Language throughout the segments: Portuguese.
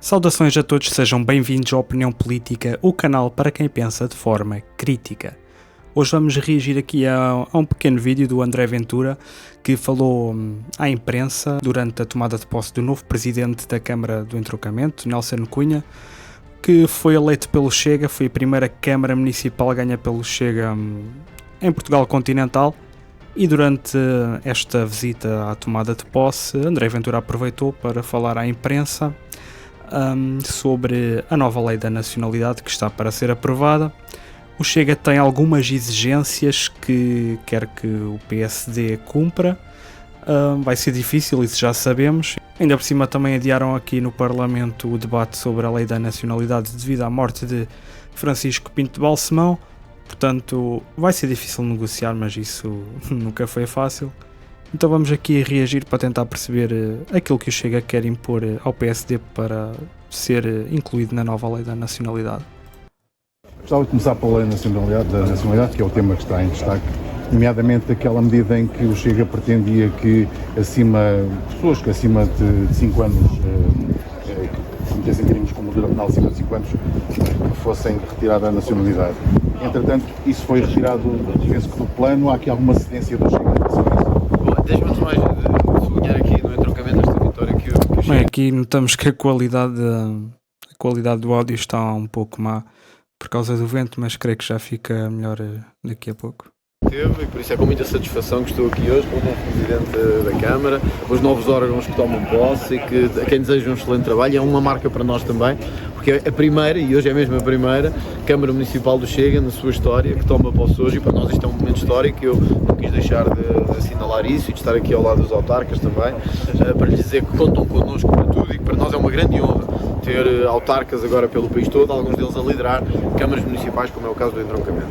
Saudações a todos, sejam bem-vindos à Opinião Política, o canal para quem pensa de forma crítica. Hoje vamos reagir aqui a um pequeno vídeo do André Ventura, que falou à imprensa durante a tomada de posse do novo presidente da Câmara do Entroncamento, Nelson Cunha, que foi eleito pelo Chega, foi a primeira Câmara Municipal ganha pelo Chega em Portugal continental. E durante esta visita à tomada de posse, André Ventura aproveitou para falar à imprensa sobre a nova lei da nacionalidade que está para ser aprovada. O Chega tem algumas exigências que quer que o PSD cumpra. Vai ser difícil, isso já sabemos. Ainda por cima também adiaram aqui no Parlamento o debate sobre a lei da nacionalidade devido à morte de Francisco Pinto de Balsemão. Portanto, vai ser difícil negociar, mas isso nunca foi fácil. Então vamos aqui reagir para tentar perceber aquilo que o Chega quer impor ao PSD para ser incluído na nova lei da nacionalidade. Gostava de começar pela lei da nacionalidade, que é o tema que está em destaque, nomeadamente aquela medida em que o Chega pretendia que pessoas que acima de 5 anos que cometessem crimes com modelo penal acima de 5 anos fossem retiradas a nacionalidade. Entretanto, isso foi retirado, penso que do plano. Há aqui alguma cedência do Chega em relação a isso? Deixa-me antes mais sublinhar aqui no entroncamento esta vitória que o Chega... Bem, aqui notamos que a qualidade do áudio está um pouco má por causa do vento, mas creio que já fica melhor daqui a pouco. Teve, e por isso é com muita satisfação que estou aqui hoje com o novo Presidente da Câmara, os novos órgãos que tomam posse e que a quem deseja um excelente trabalho. É uma marca para nós também, porque é a primeira, e hoje é mesmo a primeira, Câmara Municipal do Chega na sua história que toma posse hoje, e para nós isto é um momento histórico. Eu não quis deixar de assinalar isso e de estar aqui ao lado dos autarcas também, para lhes dizer que contam connosco para tudo e que para nós é uma grande honra ter autarcas agora pelo país todo, alguns deles a liderar câmaras municipais, como é o caso do entroncamento.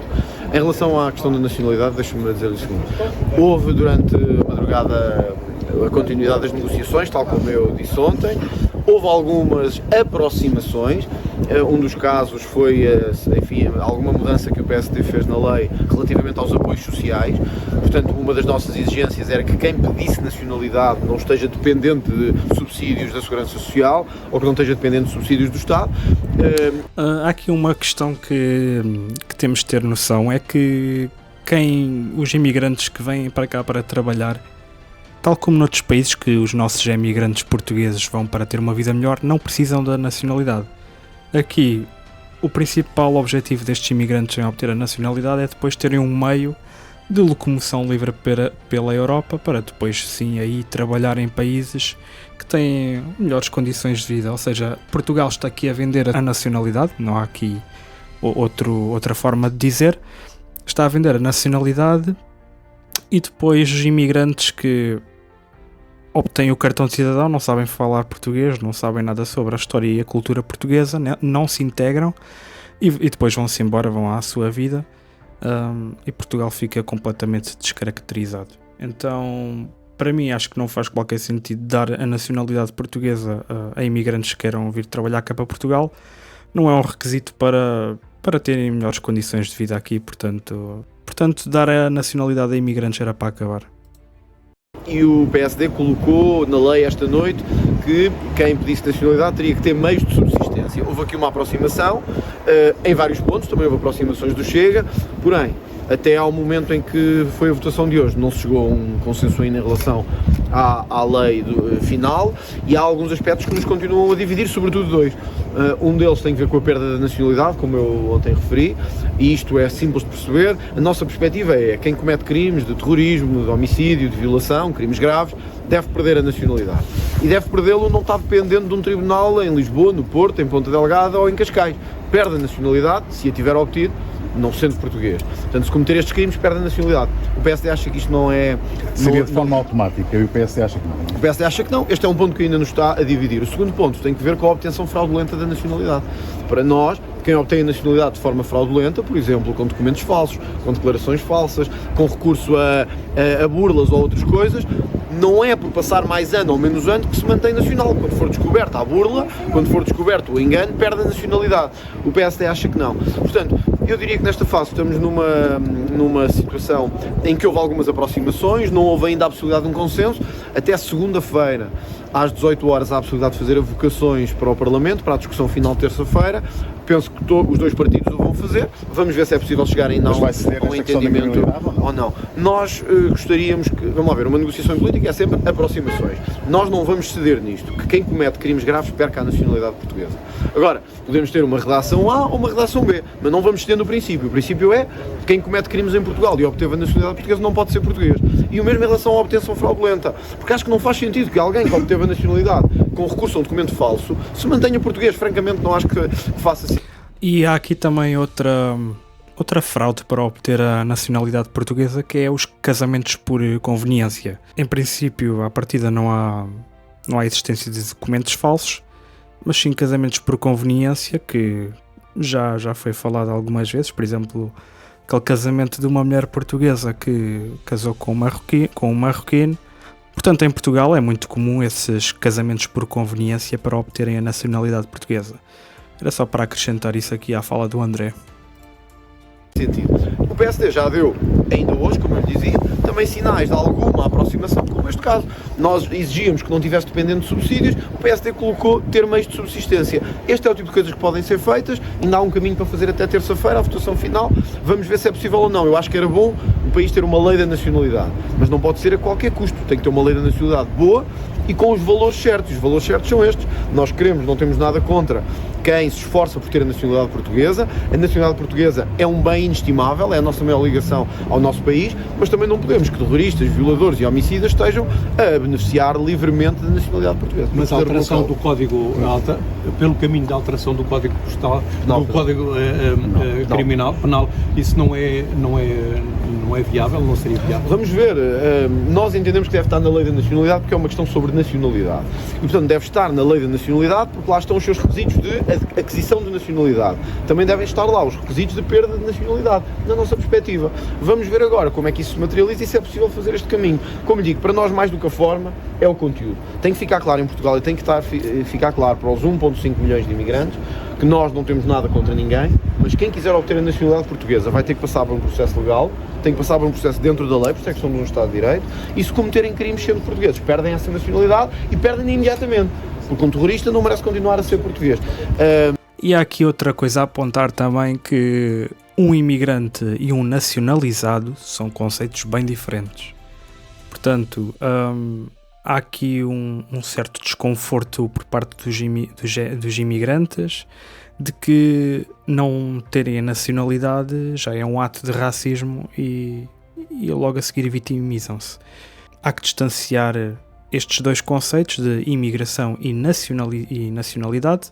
Em relação à questão da nacionalidade, deixa-me dizer o seguinte: houve durante a madrugada a continuidade das negociações, tal como eu disse ontem. Houve algumas aproximações. Um dos casos foi, alguma mudança que o PSD fez na lei relativamente aos apoios sociais. Portanto, uma das nossas exigências era que quem pedisse nacionalidade não esteja dependente de subsídios da Segurança Social ou que não esteja dependente de subsídios do Estado. Há aqui uma questão que temos de ter noção, é que os imigrantes que vêm para cá para trabalhar, tal como noutros países que os nossos imigrantes portugueses vão para ter uma vida melhor, não precisam da nacionalidade. Aqui, o principal objetivo destes imigrantes em obter a nacionalidade é depois terem um meio de locomoção livre pela Europa para depois sim aí trabalhar em países que têm melhores condições de vida. Ou seja, Portugal está aqui a vender a nacionalidade, não há aqui outra forma de dizer, está a vender a nacionalidade, e depois os imigrantes que obtêm o cartão de cidadão não sabem falar português, não sabem nada sobre a história e a cultura portuguesa, não se integram e depois vão-se embora, vão à sua vida, e Portugal fica completamente descaracterizado. Então, para mim, acho que não faz qualquer sentido dar a nacionalidade portuguesa a imigrantes que queiram vir trabalhar cá para Portugal. Não é um requisito para terem melhores condições de vida aqui, portanto, dar a nacionalidade a imigrantes era para acabar. E o PSD colocou na lei esta noite que quem pedisse nacionalidade teria que ter meios de subsistência. Houve aqui uma aproximação em vários pontos, também houve aproximações do Chega, porém, até ao momento em que foi a votação de hoje, não se chegou a um consenso ainda em relação à lei final, e há alguns aspectos que nos continuam a dividir, sobretudo dois. Um deles tem a ver com a perda da nacionalidade, como eu ontem referi, e isto é simples de perceber. A nossa perspectiva é quem comete crimes de terrorismo, de homicídio, de violação, crimes graves, deve perder a nacionalidade. E deve perdê-lo, não está dependendo de um tribunal em Lisboa, no Porto, em Ponta Delgada ou em Cascais. Perde a nacionalidade, se a tiver obtido, não sendo português. Portanto, se cometer estes crimes, perde a nacionalidade. O PSD acha que isto não é... Seria de forma automática, e o PSD acha que não. O PSD acha que não. Este é um ponto que ainda nos está a dividir. O segundo ponto tem que ver com a obtenção fraudulenta da nacionalidade. Para nós, quem obtém a nacionalidade de forma fraudulenta, por exemplo, com documentos falsos, com declarações falsas, com recurso a burlas ou outras coisas, não é por passar mais ano ou menos ano que se mantém nacional. Quando for descoberta a burla, quando for descoberto o engano, perde a nacionalidade. O PSD acha que não. Portanto, Eu diria que nesta fase estamos numa situação em que houve algumas aproximações, não houve ainda a possibilidade de um consenso. Até segunda-feira, às 18 horas, há a possibilidade de fazer avocações para o Parlamento, para a discussão final de terça-feira. Penso que os dois partidos o vão fazer. Vamos ver se é possível chegar ainda a um entendimento ou não. Nós gostaríamos que, vamos lá ver, uma negociação política é sempre aproximações. Nós não vamos ceder nisto, que quem comete crimes graves perca a nacionalidade portuguesa. Agora, podemos ter uma redação A ou uma redação B, mas não vamos ceder no princípio. O princípio é que quem comete crimes em Portugal e obteve a nacionalidade portuguesa não pode ser português. E o mesmo em relação à obtenção fraudulenta, porque acho que não faz sentido que alguém que obteve a nacionalidade com recurso a um documento falso se mantenha português. Francamente, não acho que faça sentido. E há aqui também outra fraude para obter a nacionalidade portuguesa, que é os casamentos por conveniência. Em princípio, à partida não há existência de documentos falsos, mas sim casamentos por conveniência, que já foi falado algumas vezes. Por exemplo, aquele casamento de uma mulher portuguesa que casou com um marroquino. Portanto, em Portugal é muito comum esses casamentos por conveniência para obterem a nacionalidade portuguesa. Era só para acrescentar isso aqui à fala do André. O PSD já deu, ainda hoje, como eu dizia, também sinais de alguma aproximação, como neste caso. Nós exigíamos que não tivesse dependente de subsídios, o PSD colocou ter meios de subsistência. Este é o tipo de coisas que podem ser feitas, ainda há um caminho para fazer até terça-feira, a votação final. Vamos ver se é possível ou não. Eu acho que era bom o país ter uma lei da nacionalidade, mas não pode ser a qualquer custo. Tem que ter uma lei da nacionalidade boa e com os valores certos. Os valores certos são estes. Nós queremos, não temos nada contra quem se esforça por ter a nacionalidade portuguesa. A nacionalidade portuguesa é um bem inestimável, é a nossa maior ligação ao nosso país, mas também não podemos que terroristas, violadores e homicidas estejam a beneficiar livremente da nacionalidade portuguesa. Mas a alteração do Código, pelo caminho da alteração do Código Postal, do Código Criminal, Penal, isso não é viável, não seria viável? Vamos ver, nós entendemos que deve estar na lei da nacionalidade porque é uma questão sobre nacionalidade. E, portanto, deve estar na lei da nacionalidade porque lá estão os seus requisitos de aquisição de nacionalidade. Também devem estar lá os requisitos de perda de nacionalidade, na nossa perspectiva. Vamos ver agora como é que isso se materializa e se é possível fazer este caminho. Como digo, para nós mais do que a forma é o conteúdo. Tem que ficar claro em Portugal e tem que ficar claro para os 1,5 milhões de imigrantes que nós não temos nada contra ninguém, mas quem quiser obter a nacionalidade portuguesa vai ter que passar por um processo legal, tem que passar por um processo dentro da lei, por isso é que somos um Estado de Direito, e se cometerem crimes sendo portugueses, perdem essa nacionalidade e perdem imediatamente, porque um terrorista não merece continuar a ser português. E há aqui outra coisa a apontar também, que um imigrante e um nacionalizado são conceitos bem diferentes. Portanto, há aqui um certo desconforto por parte dos imigrantes de que não terem a nacionalidade já é um ato de racismo e logo a seguir vitimizam-se. Há que distanciar estes dois conceitos de imigração e nacionalidade.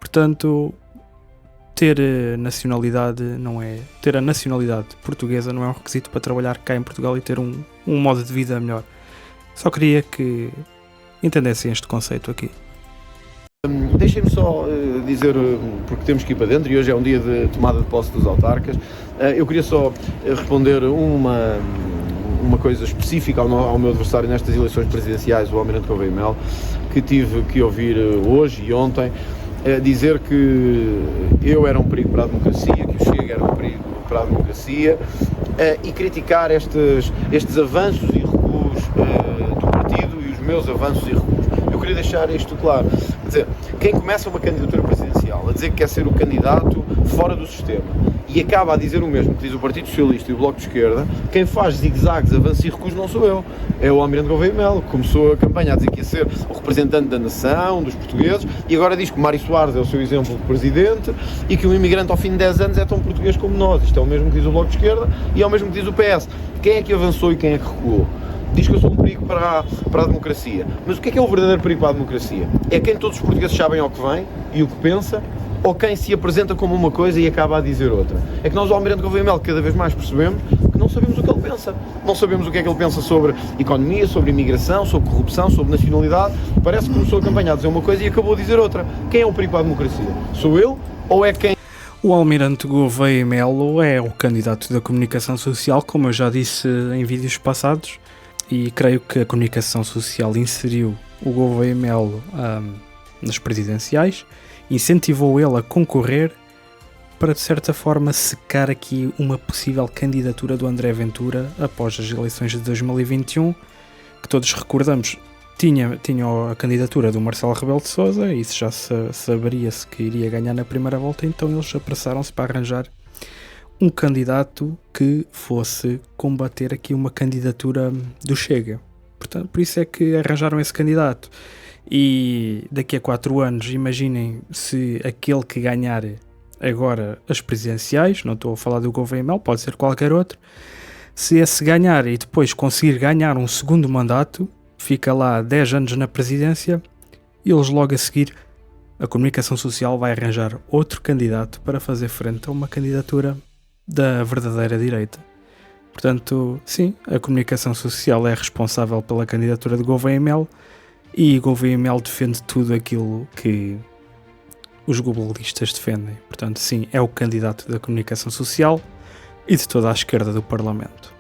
Portanto, ter a nacionalidade portuguesa não é um requisito para trabalhar cá em Portugal e ter um modo de vida melhor. Só queria que entendessem este conceito aqui. Deixem-me só dizer, porque temos que ir para dentro e hoje é um dia de tomada de posse dos autarcas, eu queria só responder uma coisa específica ao meu adversário nestas eleições presidenciais, o Almirante Gouveia Melo, que tive que ouvir hoje e ontem, dizer que eu era um perigo para a democracia, que o Chega era um perigo para a democracia, e criticar estes avanços e recuos do partido e os meus avanços e recuos. Eu queria deixar isto claro. Quer dizer, quem começa uma candidatura presidencial a dizer que quer ser o candidato fora do sistema e acaba a dizer o mesmo que diz o Partido Socialista e o Bloco de Esquerda, quem faz zigue-zagues, avanços e recuos não sou eu. É o Almirante Gouveia Melo, que começou a campanha a dizer que ia ser o representante da nação, dos portugueses, e agora diz que Mário Soares é o seu exemplo de presidente e que um imigrante ao fim de 10 anos é tão português como nós. Isto é o mesmo que diz o Bloco de Esquerda e é o mesmo que diz o PS. Quem é que avançou e quem é que recuou? Diz que eu sou um perigo para a democracia. Mas o que é o verdadeiro perigo para a democracia? É quem todos os portugueses sabem ao que vem e o que pensa, ou quem se apresenta como uma coisa e acaba a dizer outra? É que nós, o Almirante Gouveia Melo, cada vez mais percebemos que não sabemos o que ele pensa. Não sabemos o que é que ele pensa sobre economia, sobre imigração, sobre corrupção, sobre nacionalidade. Parece que começou a campanha a dizer uma coisa e acabou a dizer outra. Quem é o perigo para a democracia? Sou eu ou é quem... O Almirante Gouveia Melo é o candidato da comunicação social, como eu já disse em vídeos passados, e creio que a comunicação social inseriu o Gouveia Melo nas presidenciais, incentivou ele a concorrer para de certa forma secar aqui uma possível candidatura do André Ventura após as eleições de 2021, que todos recordamos tinha a candidatura do Marcelo Rebelo de Sousa, e isso já saberia-se que iria ganhar na primeira volta, então eles apressaram-se para arranjar um candidato que fosse combater aqui uma candidatura do Chega. Portanto, por isso é que arranjaram esse candidato. E daqui a 4 anos, imaginem se aquele que ganhar agora as presidenciais, não estou a falar do Gouveia Mel, pode ser qualquer outro, se esse ganhar e depois conseguir ganhar um segundo mandato, fica lá 10 anos na presidência, e eles logo a seguir, a comunicação social vai arranjar outro candidato para fazer frente a uma candidatura da verdadeira direita. Portanto, sim, a comunicação social é responsável pela candidatura de Gouveia Mel, e Gouveia Mel defende tudo aquilo que os globalistas defendem. Portanto, sim, é o candidato da comunicação social e de toda a esquerda do Parlamento.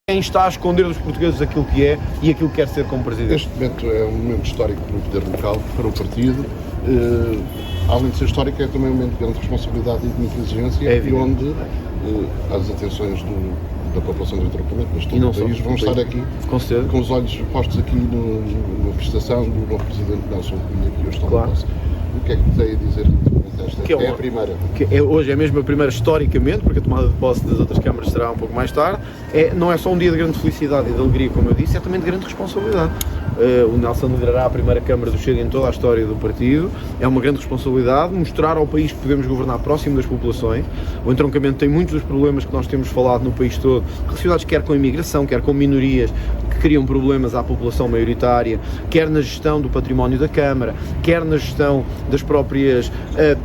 Quem está a esconder dos portugueses aquilo que é e aquilo que quer ser como presidente? Este momento é um momento histórico para o poder local, para o partido. Além de ser histórico, é também um momento de grande responsabilidade e de muita exigência, e onde as atenções da população do entroncamento, mas todo o país, vão estar aqui com os olhos postos aqui na prestação do novo presidente Nelson Cunha, que hoje está na posse. O que é que tem a dizer relativamente a esta? Que é a primeira. Hoje é mesmo a primeira historicamente, porque a tomada de posse das outras câmaras será um pouco mais tarde. Não é só um dia de grande felicidade e de alegria, como eu disse, é também de grande responsabilidade. O Nelson liderará a primeira Câmara do Chega em toda a história do partido. É uma grande responsabilidade mostrar ao país que podemos governar próximo das populações. O entroncamento tem muitos dos problemas que nós temos falado no país todo, relacionados quer com a imigração, quer com minorias, que criam problemas à população maioritária, quer na gestão do património da Câmara, quer na gestão das próprias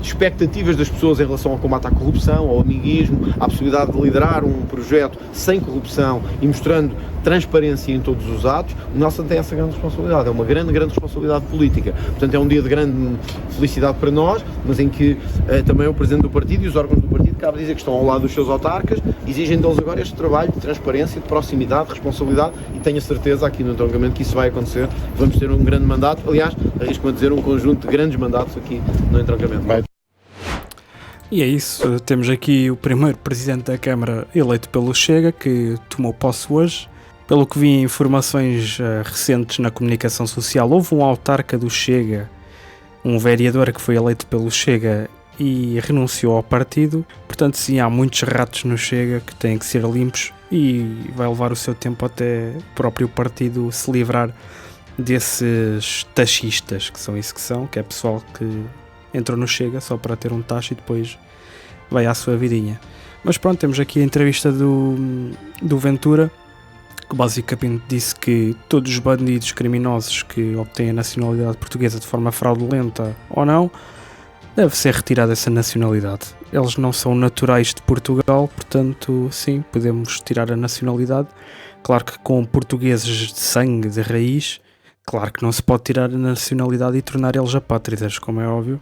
expectativas das pessoas em relação ao combate à corrupção, ao amiguismo, à possibilidade de liderar um projeto sem corrupção e mostrando transparência em todos os atos. O Nelson tem essa grande responsabilidade, é uma grande responsabilidade política. Portanto, é um dia de grande felicidade para nós, mas em que também o Presidente do Partido e os órgãos do Partido, cabe dizer que estão ao lado dos seus autarcas, exigem deles agora este trabalho de transparência, de proximidade, de responsabilidade, e tenho a certeza aqui no entroncamento que isso vai acontecer. Vamos ter um grande mandato, aliás, arrisco-me a dizer um conjunto de grandes mandatos aqui no entroncamento. E é isso, temos aqui o primeiro Presidente da Câmara eleito pelo Chega, que tomou posse hoje. Pelo que vi em informações recentes na comunicação social, houve um autarca do Chega, um vereador que foi eleito pelo Chega e renunciou ao partido. Portanto, sim, há muitos ratos no Chega que têm que ser limpos, e vai levar o seu tempo até o próprio partido se livrar desses taxistas, que são isso que são, que é pessoal que entrou no Chega só para ter um taxa e depois vai à sua vidinha. Mas pronto, temos aqui a entrevista do Ventura, que basicamente disse que todos os bandidos criminosos que obtêm a nacionalidade portuguesa de forma fraudulenta ou não, deve ser retirada essa nacionalidade. Eles não são naturais de Portugal, portanto, sim, podemos tirar a nacionalidade. Claro que com portugueses de sangue, de raiz, claro que não se pode tirar a nacionalidade e tornar eles apátridas, como é óbvio,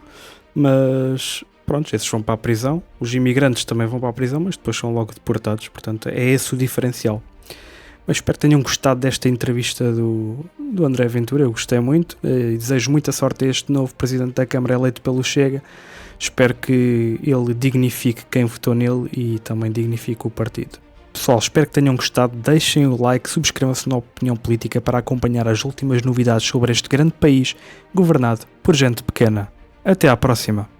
mas pronto, esses vão para a prisão. Os imigrantes também vão para a prisão, mas depois são logo deportados, portanto, é esse o diferencial. Mas espero que tenham gostado desta entrevista do André Ventura. Eu gostei muito e desejo muita sorte a este novo Presidente da Câmara eleito pelo Chega. Espero que ele dignifique quem votou nele e também dignifique o partido. Pessoal, espero que tenham gostado. Deixem o like, subscrevam-se na Opinião Política para acompanhar as últimas novidades sobre este grande país governado por gente pequena. Até à próxima!